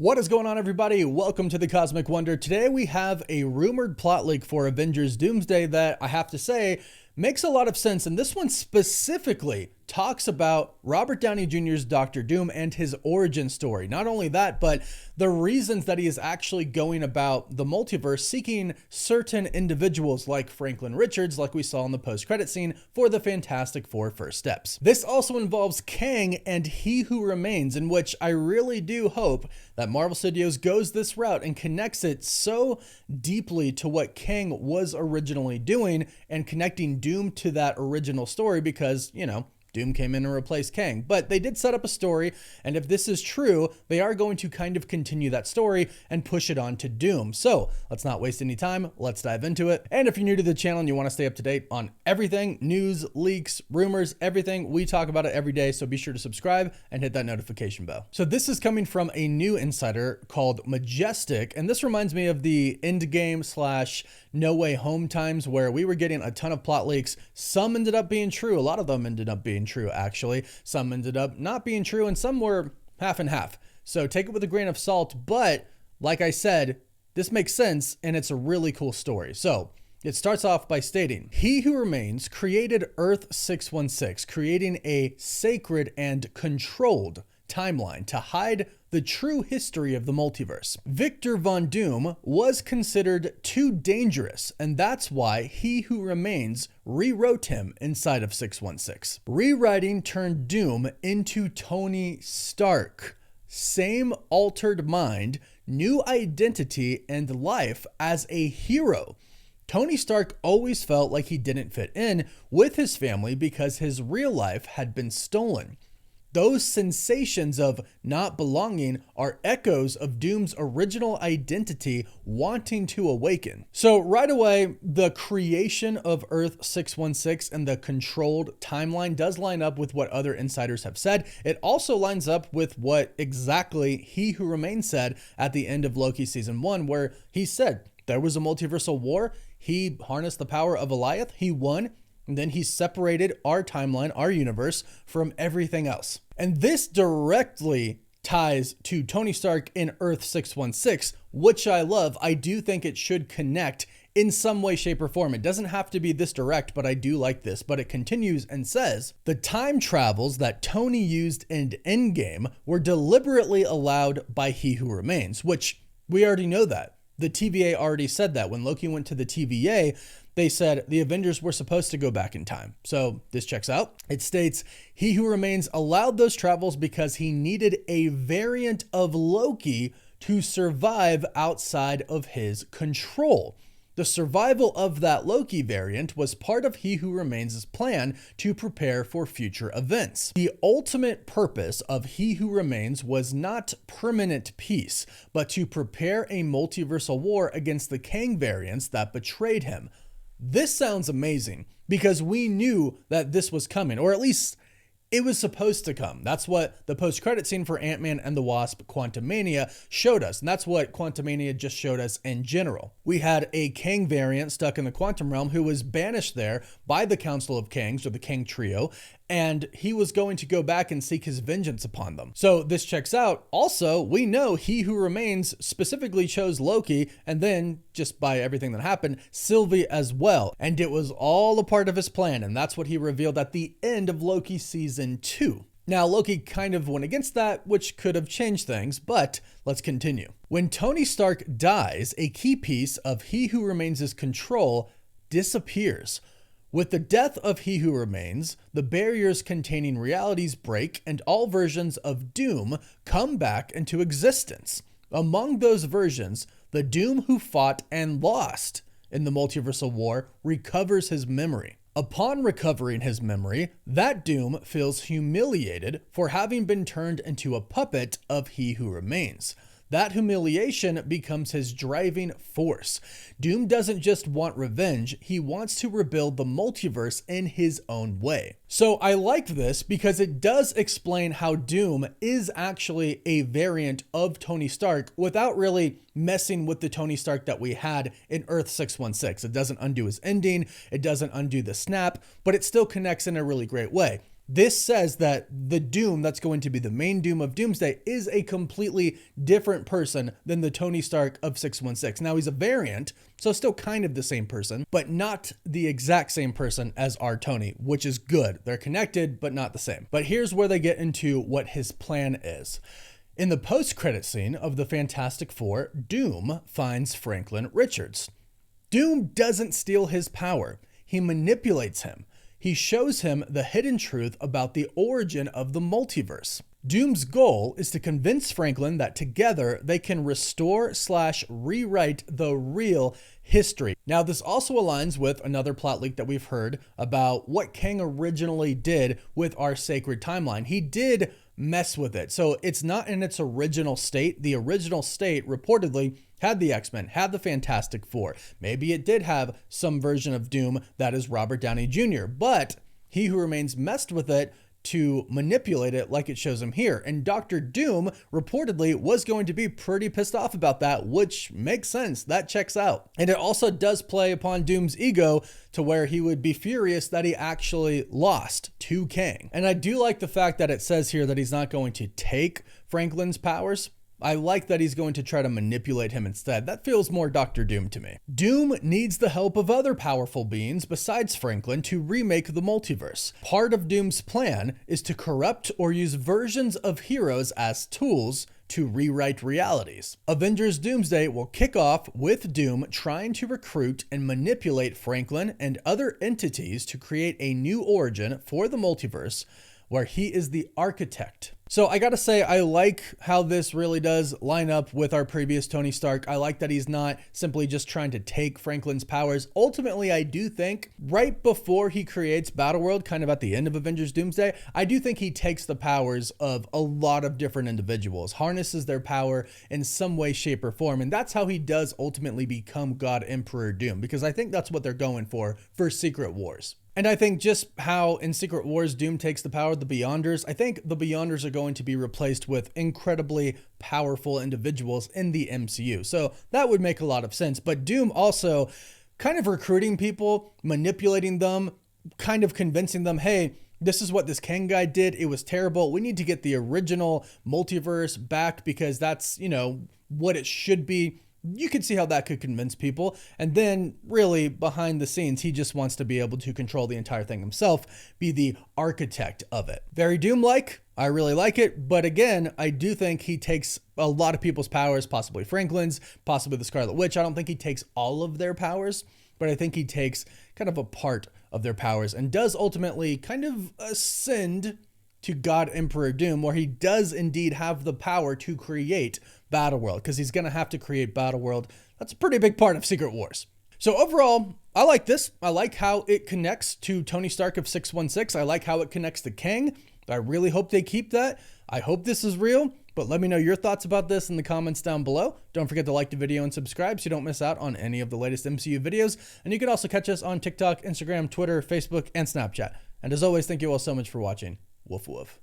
What is going on, everybody? Welcome to the Cosmic Wonder. Today we have a rumored plot leak for Avengers Doomsday that I have to say makes a lot of sense, and this one specifically talks about Robert Downey Jr.'s Doctor Doom and his origin story. Not only that, but the reasons that he is actually going about the multiverse, seeking certain individuals like Franklin Richards, like we saw in the post-credit scene for the Fantastic Four First Steps. This also involves Kang and He Who Remains, in which I really do hope that Marvel Studios goes this route and connects it so deeply to what Kang was originally doing and connecting Doom to that original story because, you know, Doom came in and replaced Kang, but they did set up a story, and if this is true, they are going to kind of continue that story and push it on to Doom. So let's not waste any time, let's dive into it. And if you're new to the channel and you want to stay up to date on everything, news, leaks, rumors, everything, we talk about it every day, so be sure to subscribe and hit that notification bell. So this is coming from a new insider called Majestic, and this reminds me of the Endgame / No Way Home times where we were getting a ton of plot leaks. Some ended up being true, a lot of them ended up being true actually. Some ended up not being true, and some were half and half. So take it with a grain of salt, but like I said, this makes sense and it's a really cool story. So it starts off by stating, He Who Remains created Earth 616, creating a sacred and controlled timeline to hide the true history of the multiverse. Victor Von Doom was considered too dangerous, and that's why He Who Remains rewrote him inside of 616. Rewriting turned Doom into Tony Stark. Same altered mind, new identity, and life as a hero. Tony Stark always felt like he didn't fit in with his family because his real life had been stolen. Those sensations of not belonging are echoes of Doom's original identity wanting to awaken. So right away, the creation of Earth 616 and the controlled timeline does line up with what other insiders have said. It also lines up with what exactly He Who Remains said at the end of Loki season 1, where he said there was a multiversal war. He harnessed the power of Goliath. He won. And then he separated our timeline, our universe, from everything else. And this directly ties to Tony Stark in Earth 616, which I love. I do think it should connect in some way, shape, or form. It doesn't have to be this direct, but I do like this. But it continues and says, the time travels that Tony used in Endgame were deliberately allowed by He Who Remains, which we already know that. The TVA already said that. When Loki went to the TVA, they said the Avengers were supposed to go back in time. So this checks out. It states, He Who Remains allowed those travels because he needed a variant of Loki to survive outside of his control. The survival of that Loki variant was part of He Who Remains' plan to prepare for future events. The ultimate purpose of He Who Remains was not permanent peace, but to prepare a multiversal war against the Kang variants that betrayed him. This sounds amazing because we knew that this was coming, or at least it was supposed to come. That's what the post-credit scene for Ant-Man and the Wasp Quantumania showed us, and that's what Quantumania just showed us in general. We had a Kang variant stuck in the quantum realm who was banished there by the Council of Kangs, or the Kang Trio, and he was going to go back and seek his vengeance upon them. So this checks out. Also, we know He Who Remains specifically chose Loki, and then, just by everything that happened, Sylvie as well. And it was all a part of his plan, and that's what he revealed at the end of Loki season 2. Now, Loki kind of went against that, which could have changed things, but let's continue. When Tony Stark dies, a key piece of He Who Remains' control disappears. With the death of He Who Remains, the barriers containing realities break and all versions of Doom come back into existence. Among those versions, the Doom who fought and lost in the multiversal war recovers his memory. Upon recovering his memory, that Doom feels humiliated for having been turned into a puppet of He Who Remains. That humiliation becomes his driving force. Doom doesn't just want revenge, he wants to rebuild the multiverse in his own way. So I like this because it does explain how Doom is actually a variant of Tony Stark without really messing with the Tony Stark that we had in Earth 616. It doesn't undo his ending, it doesn't undo the snap, but it still connects in a really great way. This says that the Doom that's going to be the main Doom of Doomsday is a completely different person than the Tony Stark of 616. Now, he's a variant, so still kind of the same person, but not the exact same person as our Tony, which is good. They're connected, but not the same. But here's where they get into what his plan is. In the post-credit scene of the Fantastic Four, Doom finds Franklin Richards. Doom doesn't steal his power. He manipulates him. He shows him the hidden truth about the origin of the multiverse. Doom's goal is to convince Franklin that together they can restore/rewrite the real history. Now, this also aligns with another plot leak that we've heard about what Kang originally did with our sacred timeline. He did mess with it. So it's not in its original state. The original state reportedly had the X-Men, had the Fantastic Four. Maybe it did have some version of Doom that is Robert Downey Jr., but He Who Remains messed with it to manipulate it like it shows him here. And Dr. Doom reportedly was going to be pretty pissed off about that, which makes sense. That checks out. And it also does play upon Doom's ego to where he would be furious that he actually lost to Kang. And I do like the fact that it says here that he's not going to take Franklin's powers. I like that he's going to try to manipulate him instead. That feels more Dr. Doom to me. Doom needs the help of other powerful beings besides Franklin to remake the multiverse. Part of Doom's plan is to corrupt or use versions of heroes as tools to rewrite realities. Avengers Doomsday will kick off with Doom trying to recruit and manipulate Franklin and other entities to create a new origin for the multiverse where he is the architect. So I gotta say, I like how this really does line up with our previous Tony Stark. I like that he's not simply just trying to take Franklin's powers. Ultimately, I do think right before he creates Battleworld, kind of at the end of Avengers Doomsday, I do think he takes the powers of a lot of different individuals, harnesses their power in some way, shape, or form. And that's how he does ultimately become God Emperor Doom, because I think that's what they're going for Secret Wars. And I think just how in Secret Wars, Doom takes the power of the Beyonders, I think the Beyonders are going to be replaced with incredibly powerful individuals in the MCU. So that would make a lot of sense. But Doom also kind of recruiting people, manipulating them, kind of convincing them, hey, this is what this Kang guy did. It was terrible. We need to get the original multiverse back because that's, what it should be. You can see how that could convince people. And then really behind the scenes, he just wants to be able to control the entire thing himself, be the architect of it. Very Doom-like. I really like it. But again, I do think he takes a lot of people's powers, possibly Franklin's, possibly the Scarlet Witch. I don't think he takes all of their powers, but I think he takes kind of a part of their powers and does ultimately kind of ascend to God Emperor Doom, where he does indeed have the power to create Battleworld, because he's going to have to create Battleworld. That's a pretty big part of Secret Wars. So overall, I like this. I like how it connects to Tony Stark of 616. I like how it connects to Kang. I really hope they keep that. I hope this is real, but let me know your thoughts about this in the comments down below. Don't forget to like the video and subscribe so you don't miss out on any of the latest MCU videos. And you can also catch us on TikTok, Instagram, Twitter, Facebook, and Snapchat. And as always, thank you all so much for watching. Woof woof.